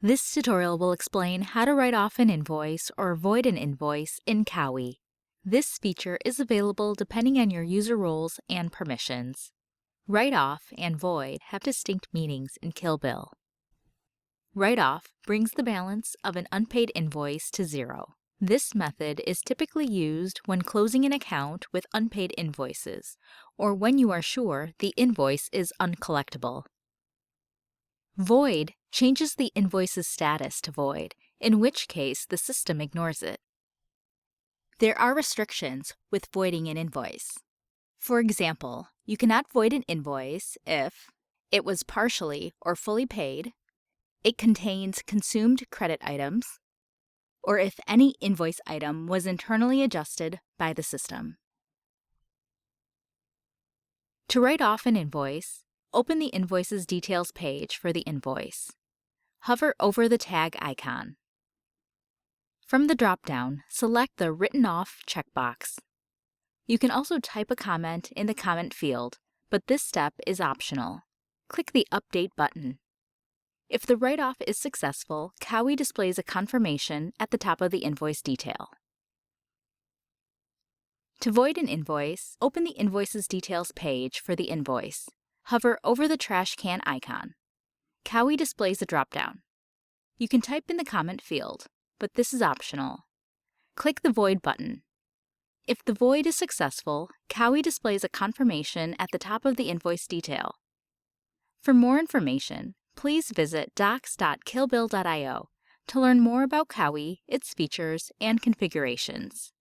This tutorial will explain how to write off an invoice or void an invoice in Kaui. This feature is available depending on your user roles and permissions. Write off and void have distinct meanings in Kill Bill. Write off brings the balance of an unpaid invoice to zero. This method is typically used when closing an account with unpaid invoices, or when you are sure the invoice is uncollectible. Void changes the invoice's status to void, in which case the system ignores it. There are restrictions with voiding an invoice. For example, you cannot void an invoice if it was partially or fully paid, it contains consumed credit items, or if any invoice item was internally adjusted by the system. To write off an invoice, open the Invoice's details page for the invoice. Hover over the tag icon. From the drop-down, select the Written Off checkbox. You can also type a comment in the comment field, but this step is optional. Click the Update button. If the write-off is successful, Kaui displays a confirmation at the top of the invoice detail. To void an invoice, open the Invoice's details page for the invoice. Hover over the trash can icon. Kaui displays a drop-down. You can type in the comment field, but this is optional. Click the Void button. If the void is successful, Kaui displays a confirmation at the top of the invoice detail. For more information, please visit docs.killbill.io to learn more about Kaui, its features, and configurations.